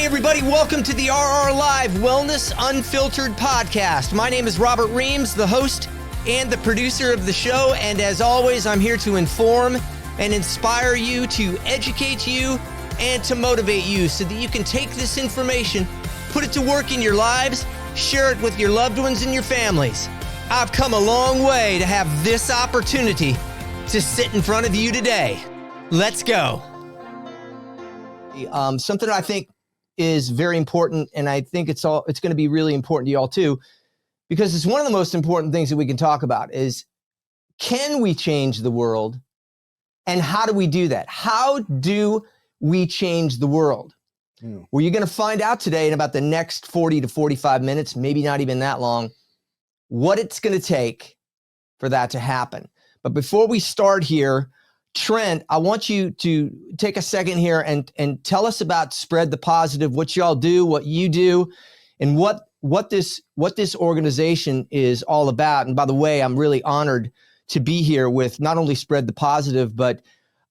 Hey everybody, welcome to the RR Live Wellness Unfiltered podcast. My name is Robert Reams, the host and the producer of the show, and as always, I'm here to inform and inspire you, to educate you, and to motivate you so that you can take this information, put it to work in your lives, share it with your loved ones and your families. I've come a long way to have this opportunity to sit in front of you today. Let's go. Something I think is very important, and I think it's going to be really important to y'all too, because it's one of the most important things that we can talk about is, can we change the world, and how do we do that? How do we change the world? Well, you're going to find out today in about the next 40 to 45 minutes, maybe not even that long, what it's going to take for that to happen. But before we start here, Trent, I want you to take a second here and tell us about Spread the Positive, what y'all do, what you do, and what this organization is all about. And by the way, I'm really honored to be here with not only Spread the Positive, but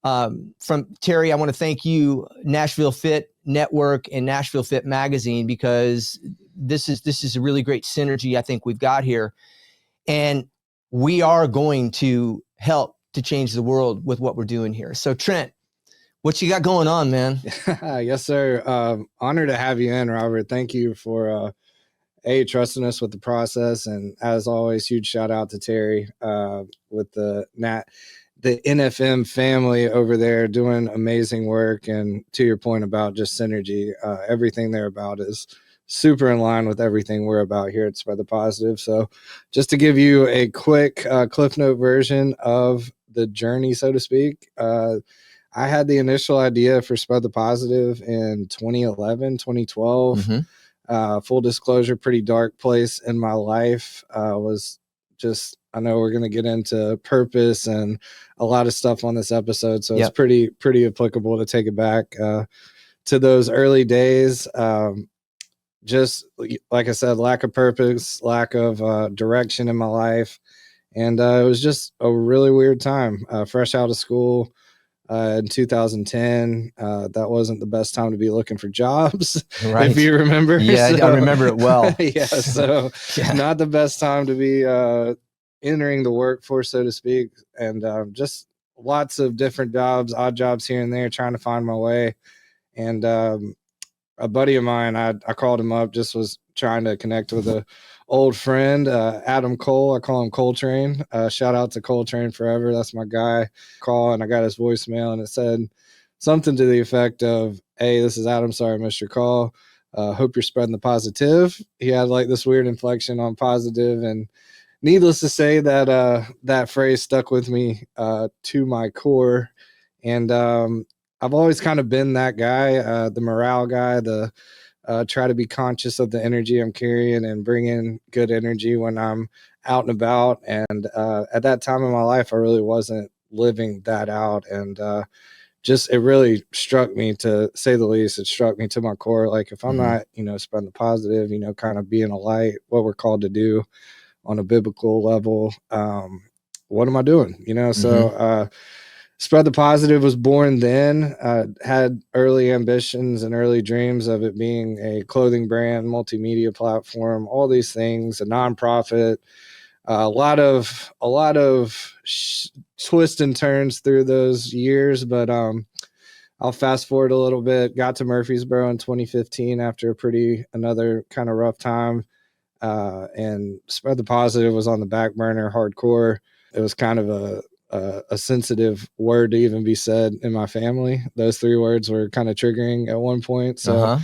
from Terry, I want to thank you, Nashville Fit Network and Nashville Fit Magazine, because this is a really great synergy I think we've got here. And we are going to help to change the world with what we're doing here. So Trent, what you got going on, man? Yes, sir. Honor to have you in, Robert. Thank you for trusting us with the process. And as always, huge shout out to Terry with the NFM family over there doing amazing work. And to your point about just synergy, everything they're about is super in line with everything we're about here at Spread the Positive. So just to give you a quick Cliff Note version of the journey, so to speak, I had the initial idea for Spread the Positive in 2011, 2012. Mm-hmm. Full disclosure, pretty dark place in my life. Was just, I know we're going to get into purpose and a lot of stuff on this episode. So It's pretty applicable to take it back to those early days. Just like I said, lack of purpose, lack of direction in my life. And it was just a really weird time. Fresh out of school in 2010. That wasn't the best time to be looking for jobs, right? If you remember. Yeah, so, I remember it well. Yeah, so not the best time to be entering the workforce, so to speak. And just lots of different jobs, odd jobs here and there, trying to find my way. And a buddy of mine, I called him up, just was trying to connect with a old friend, Adam Cole. I call him Coltrane. Shout out to Coltrane forever. That's my guy. Call, and I got his voicemail, and it said something to the effect of, "Hey, this is Adam. Sorry I missed your call. Hope you're spreading the positive." He had like this weird inflection on positive, and needless to say that that phrase stuck with me to my core. And I've always kind of been that guy, the morale guy, the try to be conscious of the energy I'm carrying and bring in good energy when I'm out and about. And at that time in my life, I really wasn't living that out. And just, it really struck me, to say the least. It struck me to my core. Like, if I'm not, spreading the positive, kind of being a light, what we're called to do on a biblical level, what am I doing? So Spread the Positive was born then. Had early ambitions and early dreams of it being a clothing brand, multimedia platform, all these things, a nonprofit. A lot of twists and turns through those years, but I'll fast forward a little bit. Got to Murfreesboro in 2015 after another kind of rough time, and Spread the Positive was on the back burner, hardcore. It was kind of a sensitive word to even be said in my family. Those 3 words were kind of triggering at one point. So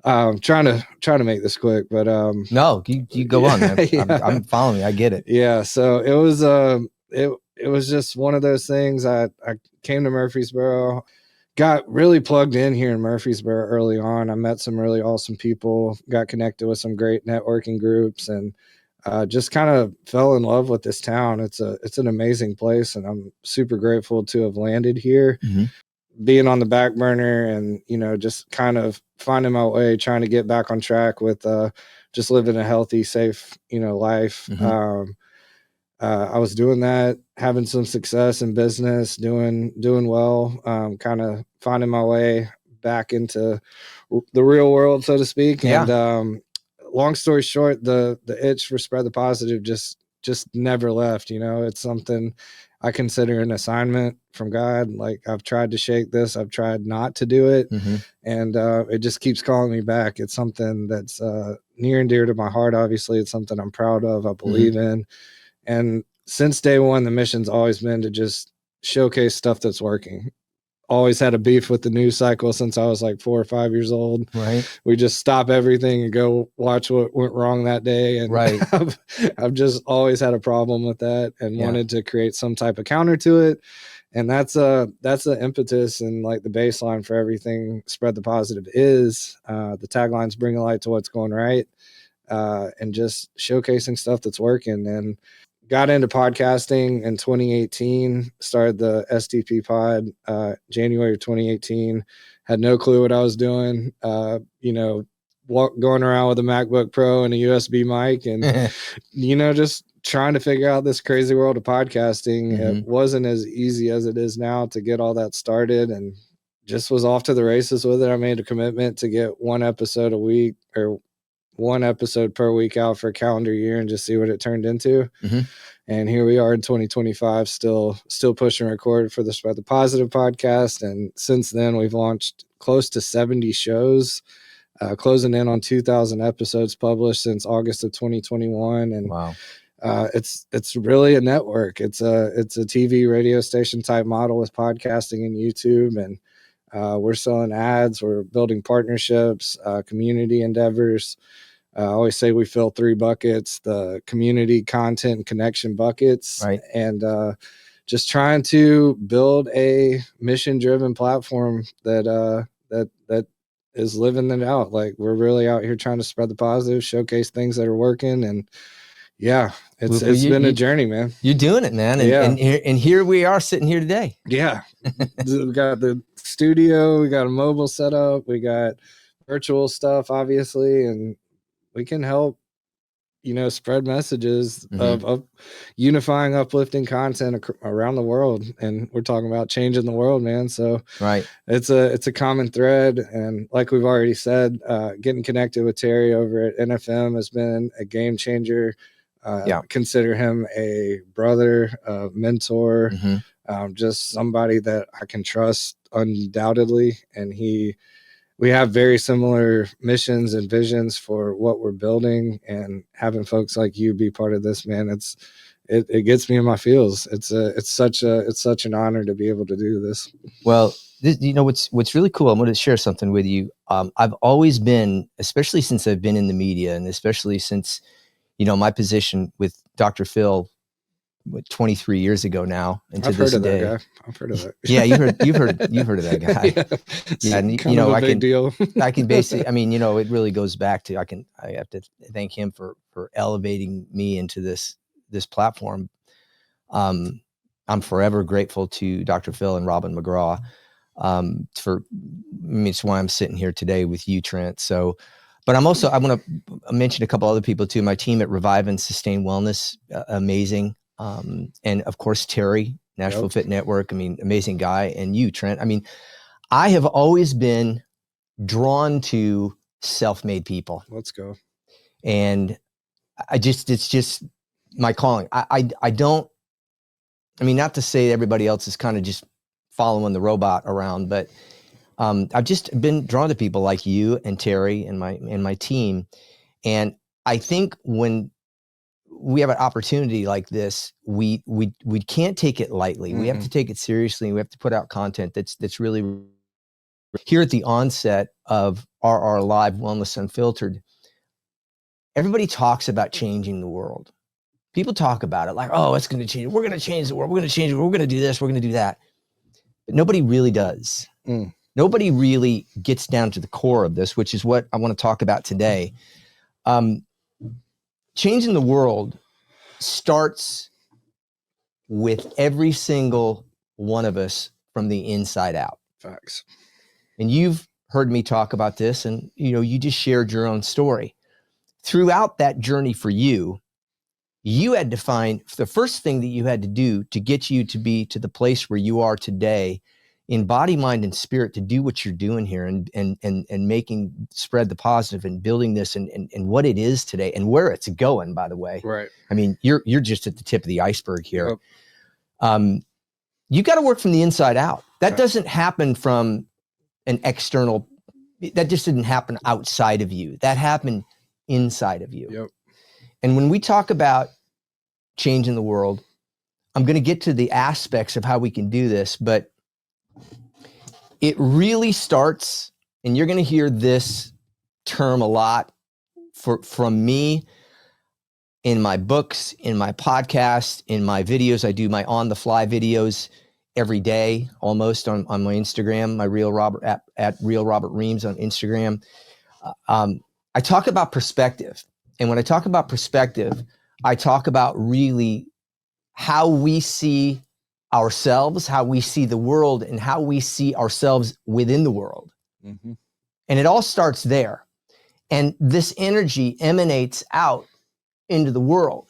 trying to make this quick, but no, you go on, man. Yeah. I'm following you. I get it. Yeah. So it was it was just one of those things. I came to Murfreesboro, got really plugged in here in Murfreesboro early on. I met some really awesome people, got connected with some great networking groups, and just kind of fell in love with this town. It's an amazing place, and I'm super grateful to have landed here. Mm-hmm. Being on the back burner and, just kind of finding my way, trying to get back on track with just living a healthy, safe, life. Mm-hmm. I was doing that, having some success in business, doing well, kind of finding my way back into the real world, so to speak. Yeah. And long story short, the itch for Spread the Positive just never left. It's something I consider an assignment from God. Like, I've tried to shake this, I've tried not to do it, and it just keeps calling me back. It's something that's near and dear to my heart. Obviously, it's something I'm proud of, I believe in. And since day one, the mission's always been to just showcase stuff that's working. Always had a beef with the news cycle since I was like 4 or 5 years old. Right. We just stop everything and go watch what went wrong that day. And right. I've just always had a problem with that and wanted to create some type of counter to it. And that's the impetus and like the baseline for everything Spread the Positive is. The tagline's bring a light to what's going right, and just showcasing stuff that's working. And got into podcasting in 2018, started the STP pod, January of 2018, had no clue what I was doing. Going around with a MacBook Pro and a USB mic and, just trying to figure out this crazy world of podcasting. It wasn't as easy as it is now to get all that started, and just was off to the races with it. I made a commitment to get one episode a week, or one episode per week out for a calendar year, and just see what it turned into. And here we are in 2025, still pushing record for the Spread the Positive podcast. And since then, we've launched close to 70 shows, closing in on 2,000 episodes published since August of 2021. And wow. It's really a network. It's a TV radio station type model with podcasting and YouTube. And we're selling ads, we're building partnerships, community endeavors. I always say we fill 3 buckets: the community, content, and connection buckets. Right. And just trying to build a mission-driven platform that is living it out. Like, we're really out here trying to spread the positive, showcase things that are working. And yeah, it's been a journey, man. You're doing it, man. And, and here we are sitting here today. Yeah. We got the studio, we got a mobile setup, we got virtual stuff, obviously, and we can help, spread messages of unifying, uplifting content around the world. And we're talking about changing the world, man. So right. It's a common thread. And like we've already said, getting connected with Terry over at NFM has been a game changer. Consider him a brother, a mentor, just somebody that I can trust undoubtedly. And we have very similar missions and visions for what we're building, and having folks like you be part of this, man, it gets me in my feels. It's such an honor to be able to do this. Well, what's really cool, I'm going to share something with you. I've always been, especially since I've been in the media, and especially since, my position with Dr. Phil 23 years ago now, and to this day. I've heard of that. Yeah, you've heard of that guy. Yeah, and deal. I can basically, it really goes back to, I have to thank him for elevating me into this platform. I'm forever grateful to Dr. Phil and Robin McGraw it's why I'm sitting here today with you, Trent. So, but I want to mention a couple other people too. My team at Revive and Sustain Wellness, amazing. And of course, Terry, Nashville Fit Network. Amazing guy. And you, Trent. I have always been drawn to self-made people. Let's go. And it's just my calling. I don't, not to say everybody else is kind of just following the robot around, but I've just been drawn to people like you and Terry and my team. And I think when we have an opportunity like this, we can't take it lightly. We have to take it seriously, and we have to put out content that's really here at the onset of our live Wellness Unfiltered. Everybody talks about changing the world. People talk about it like, oh, it's going to change. We're going to change the world. We're going to change it. We're going to do this. We're going to do that. But nobody really does. Nobody really gets down to the core of this, which is what I want to talk about today. Changing the world starts with every single one of us from the inside out. Facts. And you've heard me talk about this, and you just shared your own story. Throughout that journey for you, you had to find the first thing that you had to do to get you to be to the place where you are today in body, mind, and spirit to do what you're doing here and making spread the positive and building this and what it is today and where it's going, by the way. Right. I mean, you're just at the tip of the iceberg here. Yep. You got to work from the inside out. That doesn't happen from an external, that just didn't happen outside of you. That happened inside of you. Yep. And when we talk about changing the world, I'm going to get to the aspects of how we can do this, but it really starts, and you're going to hear this term a lot from me in my books, in my podcast, in my videos. I do my on the fly videos every day, almost on my Instagram, my Real Robert at Real Robert Reams on Instagram. I talk about perspective. And when I talk about perspective, I talk about really how we see ourselves, how we see the world, and how we see ourselves within the world. Mm-hmm. And it all starts there. And this energy emanates out into the world.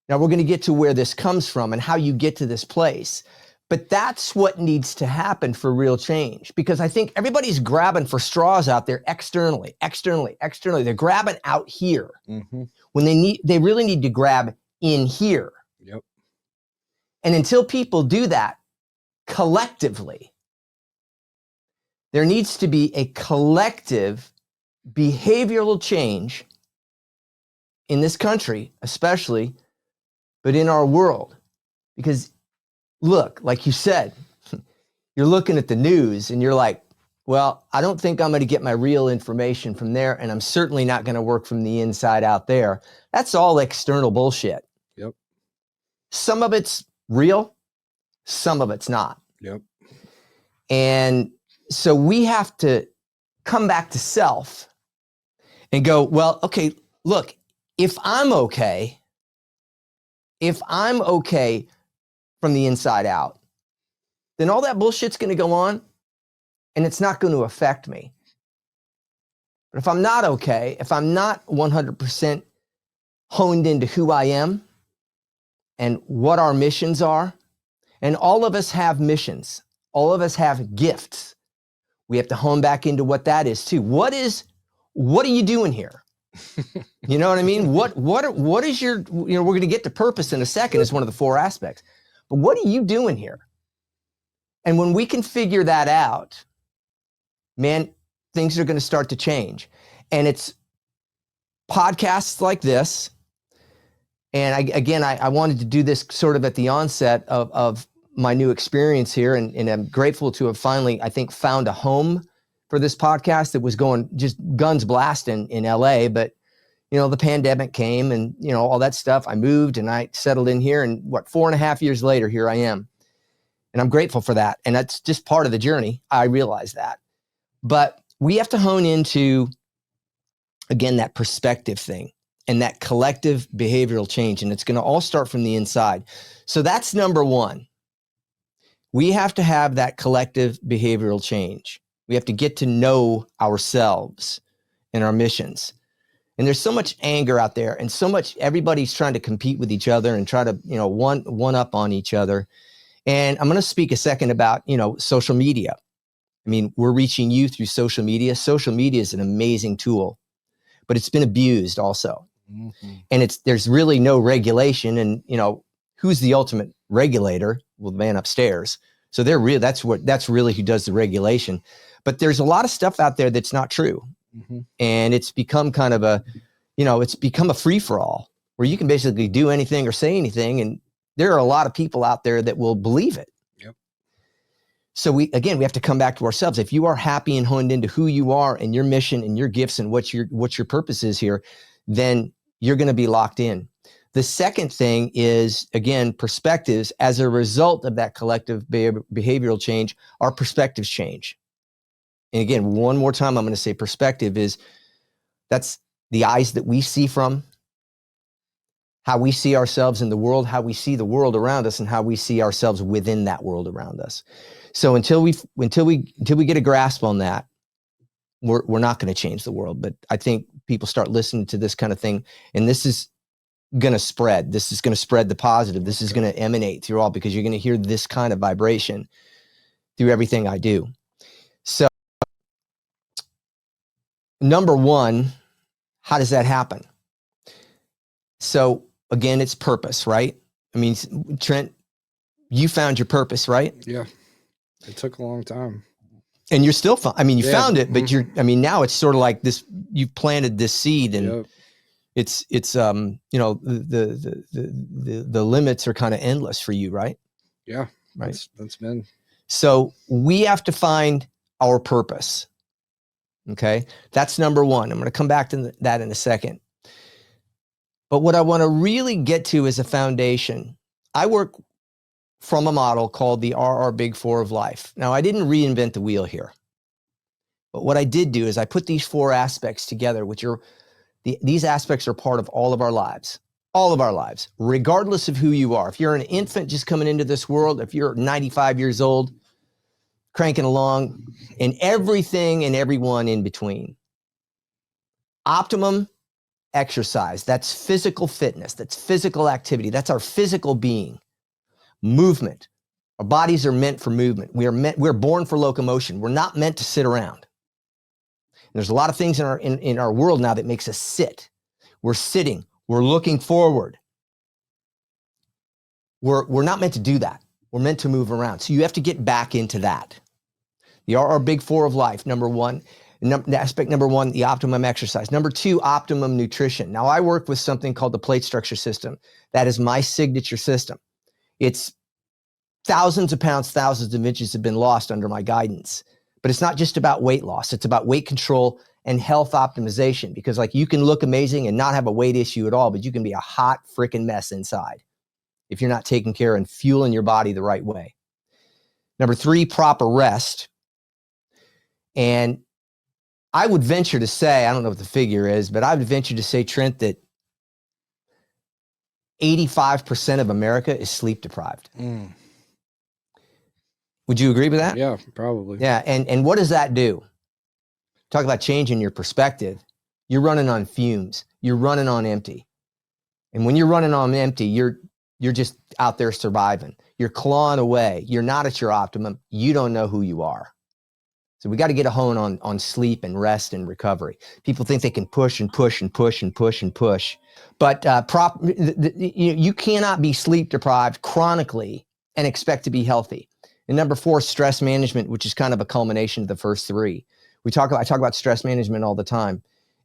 Now we're going to get to where this comes from and how you get to this place. But that's what needs to happen for real change, because I think everybody's grabbing for straws out there externally. They're grabbing out here when they really need to grab in here. Yep. And until people do that collectively, there needs to be a collective behavioral change in this country, especially, but in our world. Because look, like you said, you're looking at the news and you're like, well, I don't think I'm going to get my real information from there. And I'm certainly not going to work from the inside out there. That's all external bullshit. Yep. Some of it's real, some of it's not. Yep. And so we have to come back to self and go, well, okay, look, if I'm okay from the inside out, then all that bullshit's going to go on and it's not going to affect me. But if I'm not okay, if I'm not 100% honed into who I am and what our missions are, and all of us have missions, all of us have gifts. We have to hone back into what that is too. What are you doing here? You know what I mean? What is your, we're going to get to purpose in a second as one of the 4 aspects. But what are you doing here? And when we can figure that out, man, things are going to start to change. And it's podcasts like this. And I wanted to do this sort of at the onset of my new experience here. And I'm grateful to have finally, I think, found a home for this podcast that was going just guns blasting in LA. But, the pandemic came and, all that stuff. I moved and I settled in here, and 4.5 years later, here I am. And I'm grateful for that. And that's just part of the journey. I realize that. But we have to hone into, again, that perspective thing and that collective behavioral change. And it's going to all start from the inside. So that's number 1. We have to have that collective behavioral change. We have to get to know ourselves and our missions. And there's so much anger out there and so much, everybody's trying to compete with each other and try to, one up on each other. And I'm going to speak a second about, social media. I mean, we're reaching you through social media. Social media is an amazing tool, but it's been abused also. Mm-hmm. And there's really no regulation. And, who's the ultimate regulator? Well, the man upstairs. So that's really who does the regulation. But there's a lot of stuff out there that's not true. Mm-hmm. And it's become kind of it's become a free for all where you can basically do anything or say anything. And there are a lot of people out there that will believe it. Yep. So we have to come back to ourselves. If you are happy and honed into who you are and your mission and your gifts and what your purpose is here, then you're going to be locked in. The second thing is, again, perspectives. As a result of that collective behavioral change, our perspectives change. And again, one more time, I'm going to say perspective that's the eyes that we see from, how we see ourselves in the world, how we see the world around us, and how we see ourselves within that world around us. So until we get a grasp on that, we're not going to change the world. But I think people start listening to this kind of thing, and this is going to spread. This is going to spread the positive. This is going to emanate through all, because you're going to hear this kind of vibration. through everything I do. So, number one, how does that happen? So again, it's purpose, right? I mean, Trent, you found your purpose, right? Yeah. It took a long time. And you're still, you found it, but mm-hmm. Now it's sort of like this, you've planted this seed, and yep. it's the limits are kind of endless for you, right? Yeah. Right. That's been. So we have to find our purpose. Okay. That's number one. I'm going to come back to that in a second. But what I want to really get to is a foundation. I work from a model called the RR Big Four of life. Now, I didn't reinvent the wheel here. But what I did do is I put these four aspects together, which are these aspects are part of all of our lives, regardless of who you are. If you're an infant just coming into this world, if you're 95 years old, cranking along, and everything and everyone in between. Optimum exercise, that's physical fitness, that's physical activity, that's our physical being. Movement. Our bodies are meant for movement. We're born for locomotion. We're not meant to sit around. And there's a lot of things in our world now that makes us sit. We're sitting. We're looking forward. We're not meant to do that. We're meant to move around. So you have to get back into that. The RR Big Four of life, number one. Aspect number one, the optimum exercise. Number two, optimum nutrition. Now, I work with something called the plate structure system. That is my signature system. It's thousands of pounds, thousands of inches have been lost under my guidance. But it's not just about weight loss. It's about weight control and health optimization, because like you can look amazing and not have a weight issue at all, but you can be a hot freaking mess inside if you're not taking care and fueling your body the right way. Number three, proper rest. And I would venture to say, I don't know what the figure is, but I would venture to say, Trent, that 85% of America is sleep deprived. Would you agree with that? Yeah, probably. Yeah. And what does that do? Talk about changing your perspective. You're running on fumes. You're running on empty. And when you're running on empty, you're just out there surviving. You're clawing away. You're not at your optimum. You don't know who you are. So we got to get a hone on sleep and rest and recovery. People think they can push and push and push and push and push. But you cannot be sleep deprived chronically and expect to be healthy. And number four, stress management, which is kind of a culmination of the first three. I talk about stress management all the time.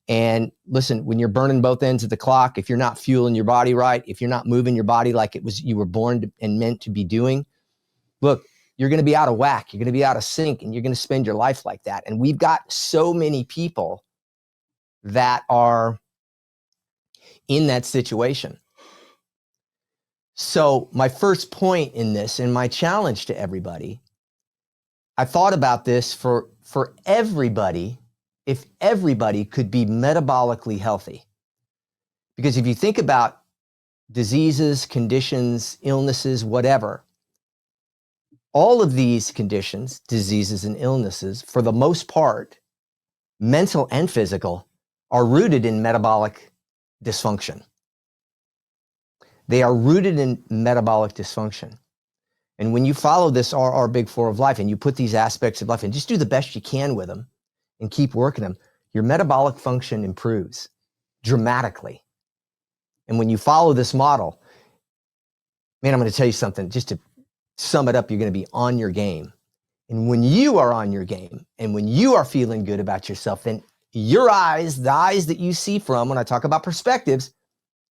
And listen, when you're burning both ends of the clock, if you're not fueling your body right, if you're not moving your body like you were born to, and meant to be doing, look, you're going to be out of whack. You're going to be out of sync, and you're going to spend your life like that. And we've got so many people that are in that situation. So my first point in this, and my challenge to everybody, I thought about this for everybody, if everybody could be metabolically healthy. Because if you think about diseases, conditions, illnesses, whatever, all of these conditions, diseases, and illnesses, for the most part, mental and physical, are rooted in metabolic dysfunction. They are rooted in metabolic dysfunction. And when you follow this RR Big Four of life and you put these aspects of life and just do the best you can with them and keep working them, your metabolic function improves dramatically. And when you follow this model, man, I'm going to tell you something, just to sum it up, you're going to be on your game. And when you are on your game and when you are feeling good about yourself, then your eyes, the eyes that you see from, when I talk about perspectives,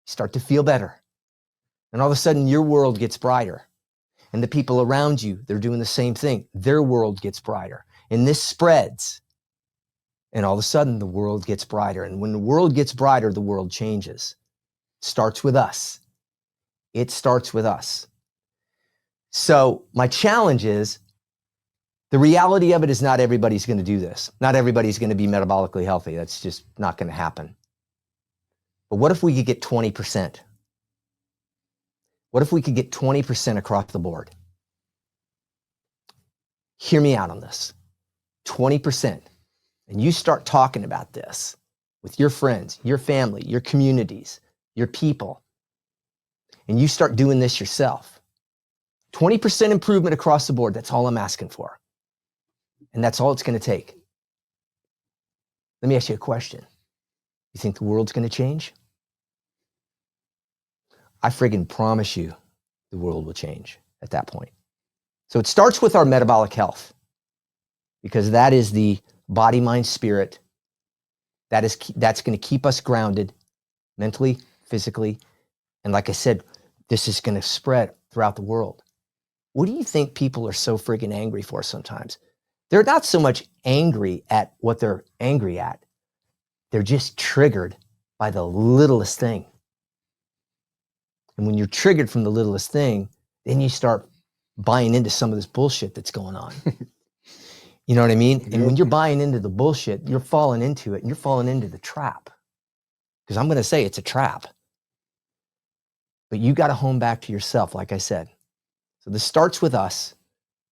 start to feel better. And all of a sudden your world gets brighter. And the people around you, they're doing the same thing. Their world gets brighter. And this spreads. And all of a sudden the world gets brighter. And when the world gets brighter, the world changes. It starts with us. It starts with us. So my challenge is, the reality of it is not everybody's going to do this. Not everybody's going to be metabolically healthy. That's just not going to happen. But what if we could get 20%? What if we could get 20% across the board? Hear me out on this. 20%. And you start talking about this with your friends, your family, your communities, your people, and you start doing this yourself. 20% improvement across the board. That's all I'm asking for. And that's all it's going to take. Let me ask you a question. You think the world's going to change? I friggin' promise you the world will change at that point. So it starts with our metabolic health, because that is the body, mind, spirit. That's going to keep us grounded mentally, physically. And like I said, this is going to spread throughout the world. What do you think people are so friggin' angry for sometimes? They're not so much angry at what they're angry at. They're just triggered by the littlest thing. And when you're triggered from the littlest thing, then you start buying into some of this bullshit that's going on. You know what I mean? And when you're buying into the bullshit, you're falling into it, and you're falling into the trap. Because I'm going to say it's a trap. But you got to hone back to yourself, like I said. So this starts with us,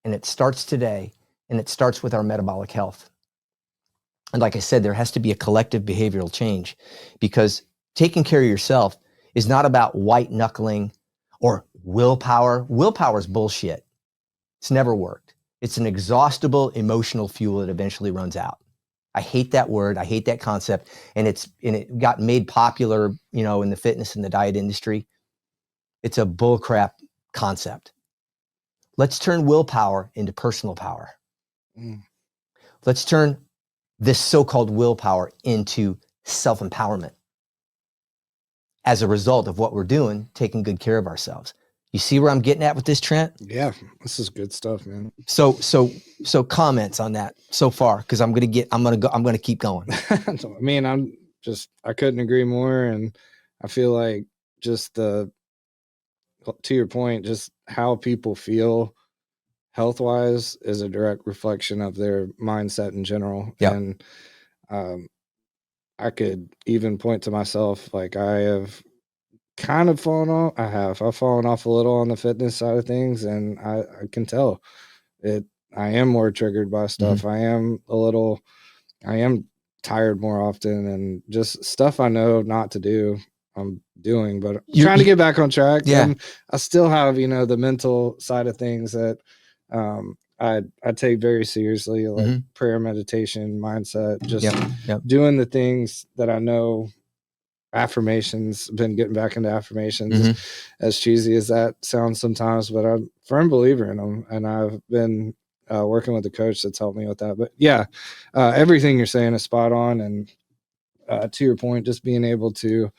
and it starts today, and it starts with our metabolic health. And like I said, there has to be a collective behavioral change, because taking care of yourself is not about white knuckling or willpower. Willpower is bullshit. It's never worked. It's an exhaustible emotional fuel that eventually runs out. I hate that word. I hate that concept. And it got made popular, in the fitness and the diet industry. It's a bullcrap concept. Let's turn willpower into personal power. Let's turn this so-called willpower into self-empowerment as a result of what we're doing, taking good care of ourselves. You see where I'm getting at with this, Trent? Yeah, this is good stuff, man. So comments on that so far, because I'm gonna keep going. I mean, I couldn't agree more, and I feel like just to your point, just how people feel health-wise is a direct reflection of their mindset in general. Yep. And I could even point to myself, like I have kind of fallen off. I've fallen off a little on the fitness side of things, and I can tell it. I am more triggered by stuff. Mm-hmm. I am tired more often, and just stuff I know not to do, I'm doing, but trying to get back on track. Yeah. And I still have, the mental side of things that I take very seriously, like prayer, meditation, mindset, just doing the things that I know. Affirmations, been getting back into affirmations, as cheesy as that sounds sometimes, but I'm a firm believer in them, and I've been working with a coach that's helped me with that. But yeah, everything you're saying is spot on, and to your point, just being able to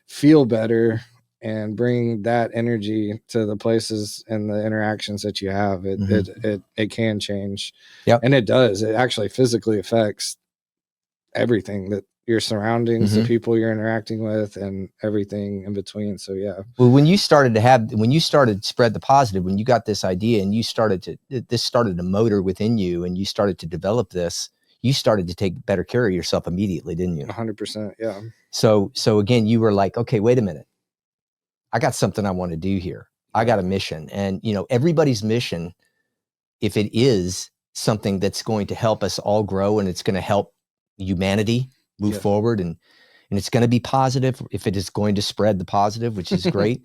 feel better and bring that energy to the places and the interactions that you have, it can change. And it does. It actually physically affects everything, that your surroundings, the people you're interacting with, and everything in between. So yeah. Well, when you started to spread the positive, when you got this idea and this started a motor within you, and you started to develop this, you started to take better care of yourself immediately, didn't you? 100%. Yeah. So again, you were like, okay, wait a minute. I got something I want to do here. I got a mission. And everybody's mission, if it is something that's going to help us all grow, and it's going to help humanity move forward, and it's going to be positive, if it is going to spread the positive, which is great.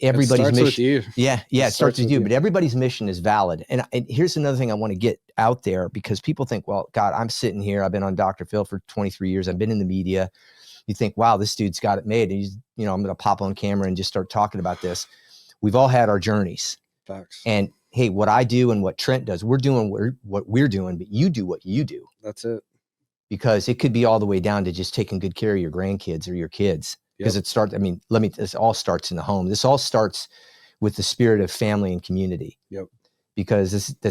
Everybody's mission. With you. Yeah. It starts with you, but everybody's mission is valid. And here's another thing I want to get out there, because people think, well, God, I'm sitting here. I've been on Dr. Phil for 23 years. I've been in the media. You think, wow, this dude's got it made. And I'm going to pop on camera and just start talking about this. We've all had our journeys. Facts. And hey, what I do and what Trent does, we're doing what we're doing, but you do what you do. That's it. Because it could be all the way down to just taking good care of your grandkids or your kids. Because this all starts in the home. This all starts with the spirit of family and community. Yep. Because this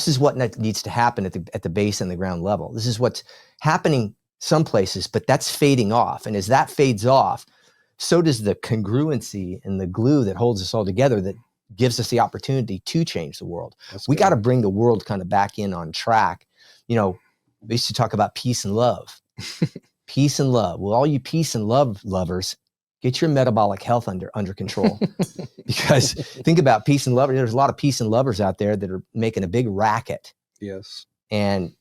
is what needs to happen at the base and the ground level. This is what's happening some places, but that's fading off. And as that fades off, so does the congruency and the glue that holds us all together, that gives us the opportunity to change the world. We got to bring the world kind of back in on track. We used to talk about peace and love. Peace and love. Well, all you peace and love lovers, get your metabolic health under control. Because think about peace and love. There's a lot of peace and lovers out there that are making a big racket. Yes. And,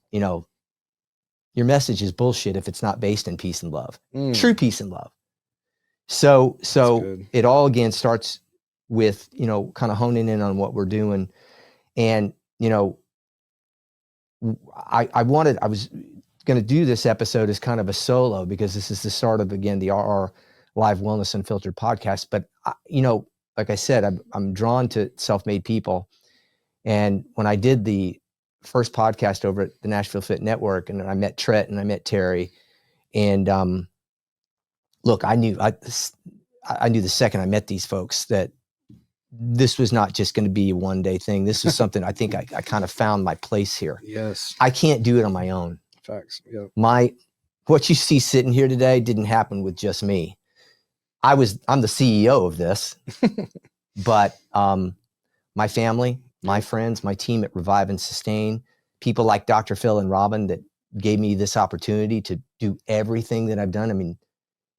your message is bullshit if it's not based in peace and love. True peace and love. So it all again starts with, kind of honing in on what we're doing. And, you know, I was going to do this episode as kind of a solo because this is the start of, again, the RR Live Wellness Unfiltered podcast. But, you know, like I said, I'm drawn to self-made people. And when I did the first podcast over at the Nashville Fit Network, and I met Trent and I met Terry, and look, I knew the second I met these folks that this was not just going to be a one-day thing. This was something I think I kind of found my place here. Yes. I can't do it on my own. Facts. Yep. What you see sitting here today didn't happen with just me. I'm the CEO of this, but my family, my friends, my team at Revive and Sustain, people like Dr. Phil and Robin that gave me this opportunity to do everything that I've done. I mean,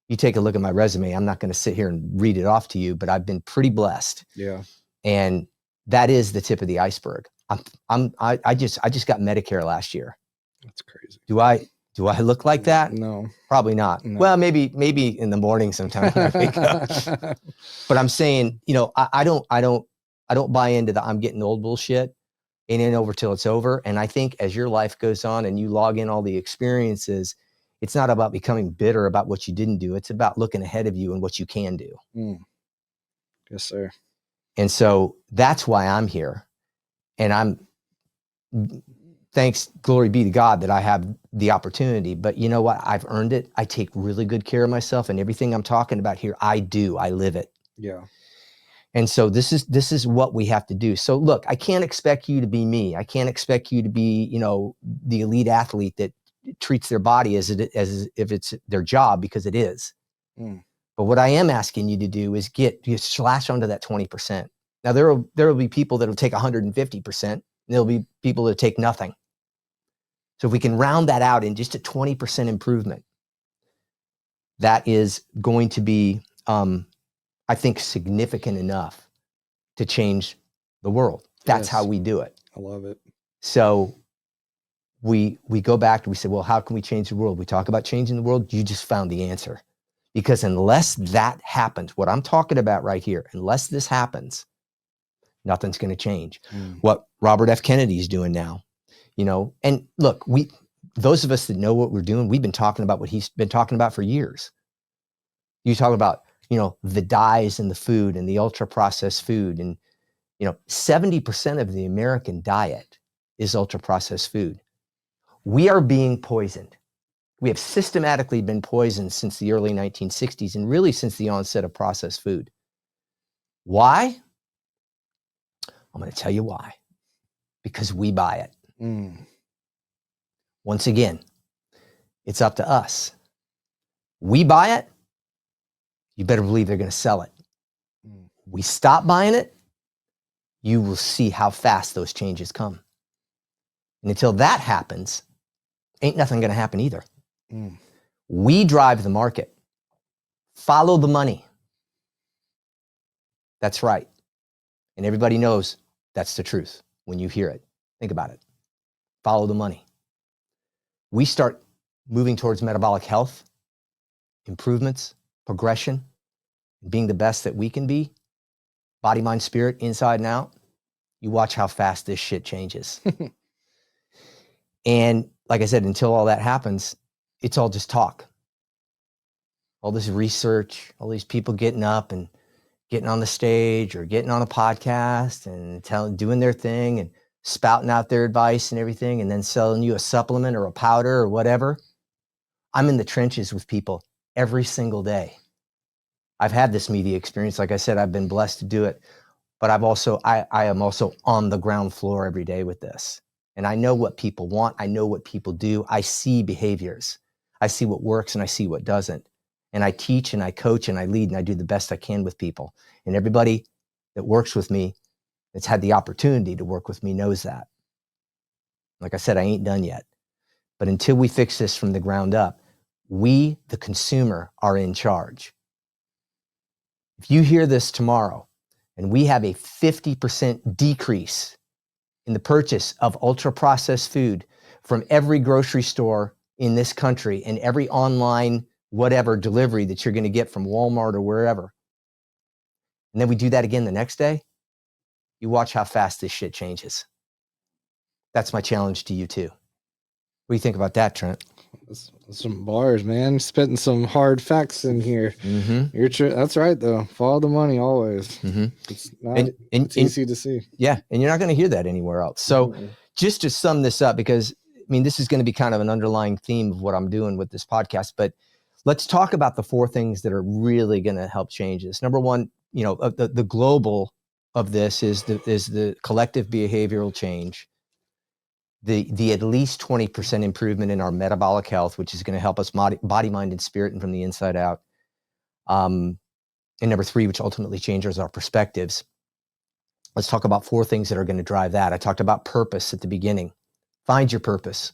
you take a look at my resume. I'm not going to sit here and read it off to you, but I've been pretty blessed. Yeah. And that is the tip of the iceberg. I just got Medicare last year. That's crazy. Do I look like that? No, probably not. No. Well, maybe in the morning sometime when I wake up. But I'm saying, you know, I don't buy into the I'm getting old bullshit. It ain't over till it's over. And I think as your life goes on and you log in all the experiences, it's not about becoming bitter about what you didn't do. It's about looking ahead of you and what you can do. Mm. Yes, sir. And so that's why I'm here. And thanks, glory be to God that I have the opportunity. But you know what? I've earned it. I take really good care of myself, and everything I'm talking about here, I live it. Yeah. And so this is what we have to do. So look, I can't expect you to be me. I can't expect you to be, you know, the elite athlete that treats their body as if it's their job, because it is. Mm. But what I am asking you to do is slash onto that 20%. Now there will be people that will take 150%. And there'll be people that take nothing. So if we can round that out in just a 20% improvement, that is going to be, I think, significant enough to change the world. That's how we do it. I love it. So we go back and we say, well, how can we change the world? We talk about changing the world. You just found the answer. Because unless that happens, what I'm talking about right here, unless this happens, nothing's going to change. Mm. What Robert F. Kennedy is doing now, you know, and look, those of us that know what we're doing, we've been talking about what he's been talking about for years. You talk about, you know, the dyes in the food and the ultra processed food. And, you know, 70% of the American diet is ultra processed food. We are being poisoned. We have systematically been poisoned since the early 1960s and really since the onset of processed food. Why? I'm going to tell you why. Because we buy it. Mm. Once again, it's up to us. We buy it, you better believe they're going to sell it. Mm. We stop buying it, you will see how fast those changes come. And until that happens, ain't nothing going to happen either. Mm. We drive the market. Follow the money. That's right. And everybody knows that's the truth when you hear it. Think about it. Follow the money. We start moving towards metabolic health, improvements, progression, being the best that we can be, body, mind, spirit, inside and out. You watch how fast this shit changes. And like I said, until all that happens, it's all just talk. All this research, all these people getting up and getting on the stage or getting on a podcast and doing their thing and spouting out their advice and everything, and then selling you a supplement or a powder or whatever. I'm in the trenches with people every single day. I've had this media experience. Like I said, I've been blessed to do it, but I am also on the ground floor every day with this. And I know what people want. I know what people do. I see behaviors. I see what works and I see what doesn't. And I teach and I coach and I lead and I do the best I can with people. And everybody that works with me, that's had the opportunity to work with me, knows that. Like I said, I ain't done yet. But until we fix this from the ground up, we, the consumer, are in charge. If you hear this tomorrow and we have a 50% decrease in the purchase of ultra-processed food from every grocery store in this country and every online whatever delivery that you're going to get from Walmart or wherever, and then we do that again the next day, You watch how fast this shit changes. That's my challenge to you too. What do you think about that, Trent? That's some bars, man. Spitting some hard facts in here. Mm-hmm. That's right, though. Follow the money always. Mm-hmm. It's not. It's easy to see. Yeah, and you're not going to hear that anywhere else. So, just to sum this up, because I mean, this is going to be kind of an underlying theme of what I'm doing with this podcast. But let's talk about the 4 things that are really going to help change this. Number one, you know, the global of this is the collective behavioral change. The at least 20% improvement in our metabolic health, which is going to help us body, mind, and spirit, and from the inside out. And number 3, which ultimately changes our perspectives. Let's talk about 4 things that are going to drive that. I talked about purpose at the beginning. Find your purpose.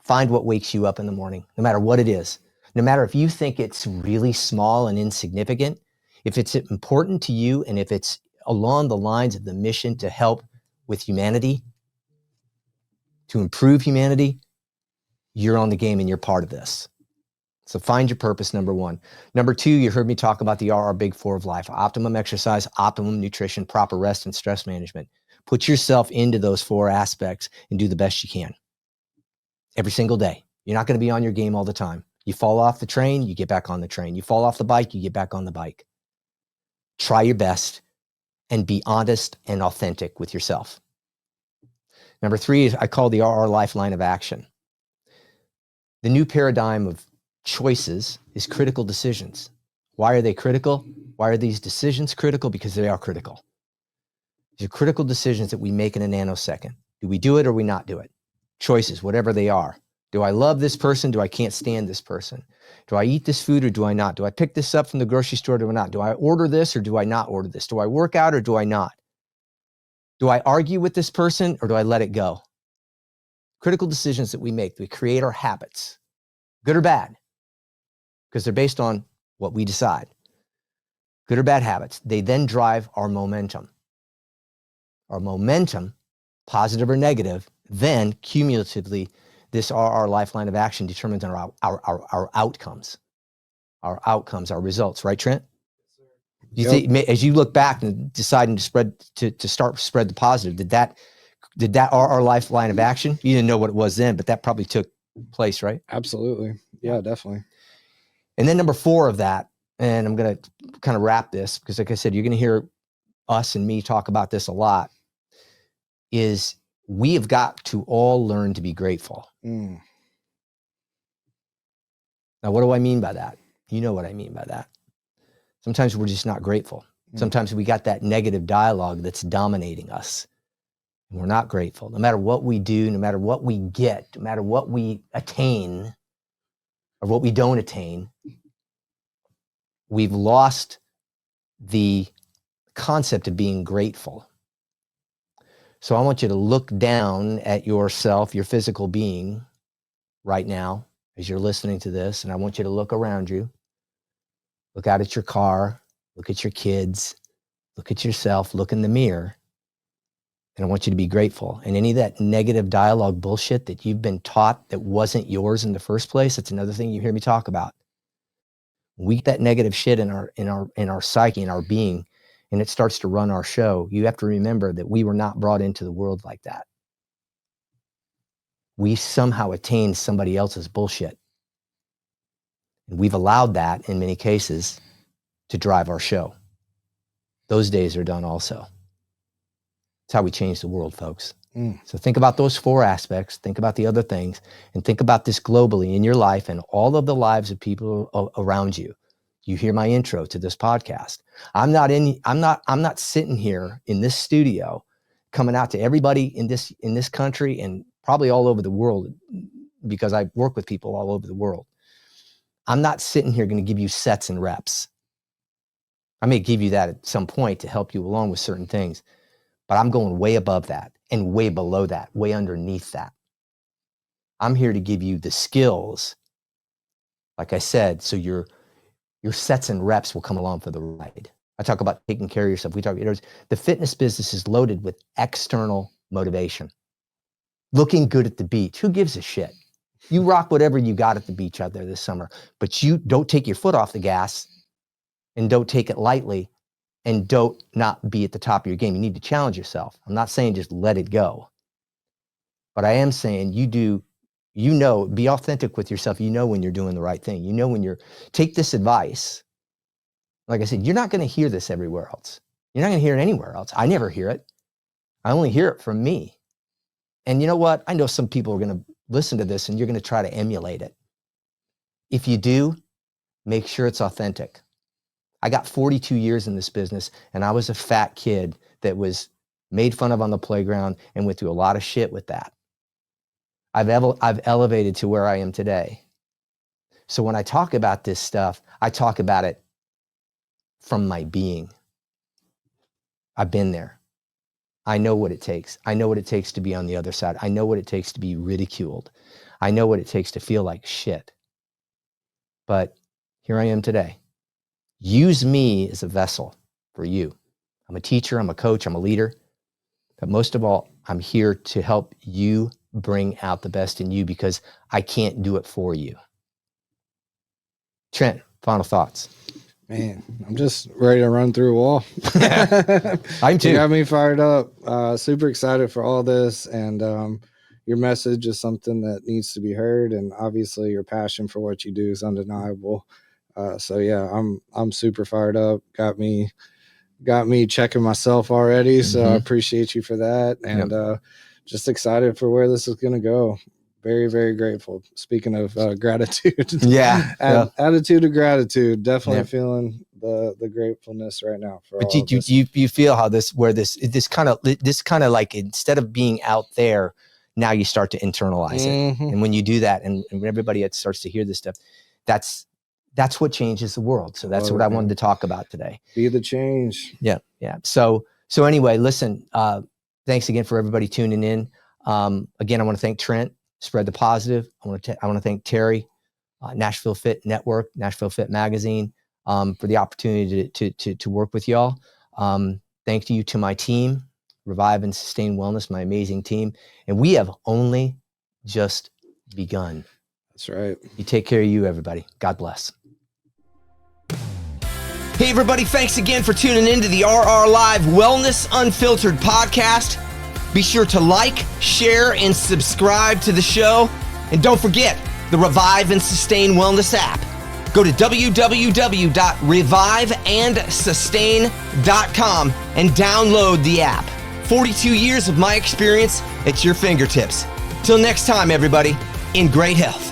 Find what wakes you up in the morning, no matter what it is. No matter if you think it's really small and insignificant, if it's important to you, and if it's along the lines of the mission to help with humanity, to improve humanity, you're on the game and you're part of this. So find your purpose, number 1. Number 2, you heard me talk about the Big 4 of life: optimum exercise, optimum nutrition, proper rest, and stress management. Put yourself into those 4 aspects and do the best you can every single day. You're not going to be on your game all the time. You fall off the train, you get back on the train. You fall off the bike, you get back on the bike. Try your best and be honest and authentic with yourself. Number 3 is I call the lifeline of action. The new paradigm of choices is critical decisions. Why are they critical? Why are these decisions critical? Because they are critical. These are critical decisions that we make in a nanosecond. Do we do it or we not do it? Choices, whatever they are. Do I love this person? Do I can't stand this person? Do I eat this food or do I not? Do I pick this up from the grocery store or do I not? Do I order this or do I not order this? Do I work out or do I not? Do I argue with this person or do I let it go? Critical decisions that we make, we create our habits, good or bad, because they're based on what we decide. Good or bad habits. They then drive our momentum. Our momentum, positive or negative, then cumulatively, this our lifeline of action determines our outcomes. Our outcomes, our results, right, Trent? Do you think, as you look back and deciding to spread the positive, did that our lifeline of action? You didn't know what it was then, but that probably took place, right? Absolutely. Yeah, definitely. And then number 4 of that, and I'm going to kind of wrap this because, like I said, you're going to hear us and me talk about this a lot, is we have got to all learn to be grateful. Now, what do I mean by that? You know what I mean by that. Sometimes we're just not grateful. Sometimes we got that negative dialogue that's dominating us. And we're not grateful. No matter what we do, no matter what we get, no matter what we attain or what we don't attain, we've lost the concept of being grateful. So I want you to look down at yourself, your physical being right now as you're listening to this. And I want you to look around you, look out at your car, look at your kids, look at yourself, look in the mirror. And I want you to be grateful. And any of that negative dialogue bullshit that you've been taught that wasn't yours in the first place, that's another thing you hear me talk about. We get that negative shit in our psyche, in our being, and it starts to run our show. You have to remember that we were not brought into the world like that. We somehow attained somebody else's bullshit. And we've allowed that, in many cases, to drive our show. Those days are done also. It's how we change the world, folks. So think about those 4 aspects, think about the other things, and think about this globally in your life and all of the lives of people around you. You hear my intro to this podcast. I'm not sitting here in this studio coming out to everybody in this country and probably all over the world, because I work with people all over the world. I'm not sitting here going to give you sets and reps. I may give you that at some point to help you along with certain things, but I'm going way above that and way below that, way underneath that. I'm here to give you the skills, like I said, so your sets and reps will come along for the ride. I talk about taking care of yourself. The fitness business is loaded with external motivation. Looking good at the beach. Who gives a shit? You rock whatever you got at the beach out there this summer, but you don't take your foot off the gas and don't take it lightly and don't not be at the top of your game. You need to challenge yourself. I'm not saying just let it go, but I am saying be authentic with yourself. You know when you're doing the right thing. You know when take this advice. Like I said, you're not going to hear this everywhere else. You're not going to hear it anywhere else. I never hear it. I only hear it from me. And you know what? I know some people are going to listen to this and you're going to try to emulate it. If you do, make sure it's authentic. I got 42 years in this business, and I was a fat kid that was made fun of on the playground and went through a lot of shit with that. I've elevated to where I am today. So when I talk about this stuff, I talk about it from my being. I've been there. I know what it takes. I know what it takes to be on the other side. I know what it takes to be ridiculed. I know what it takes to feel like shit. But here I am today. Use me as a vessel for you. I'm a teacher, I'm a coach, I'm a leader. But most of all, I'm here to help you bring out the best in you because I can't do it for you. Trent, final thoughts. Man, I'm just ready to run through a wall. I'm too. You got me fired up. Super excited for all this. And your message is something that needs to be heard. And obviously your passion for what you do is undeniable. So yeah, I'm super fired up. Got me checking myself already. So I appreciate you for that. And just excited for where this is going to go. Very, very grateful. Speaking of gratitude, attitude of gratitude. Definitely feeling the gratefulness right now. But you feel how this kind of like instead of being out there, now you start to internalize it, and when you do that, and when everybody starts to hear this stuff, that's what changes the world. So that's what I wanted to talk about today. Be the change. Yeah. So anyway, listen. Thanks again for everybody tuning in. Again, I want to thank Trent. Spread the positive. I want to thank Terry, Nashville Fit Network, Nashville Fit Magazine, for the opportunity to work with y'all. Thank you to my team, Revive and Sustain Wellness, my amazing team. And we have only just begun. That's right. You take care of you, everybody. God bless. Hey, everybody. Thanks again for tuning in to the RR Live Wellness Unfiltered podcast. Be sure to like, share, and subscribe to the show. And don't forget the Revive and Sustain Wellness app. Go to www.reviveandsustain.com and download the app. 42 years of my experience at your fingertips. Till next time, everybody, in great health.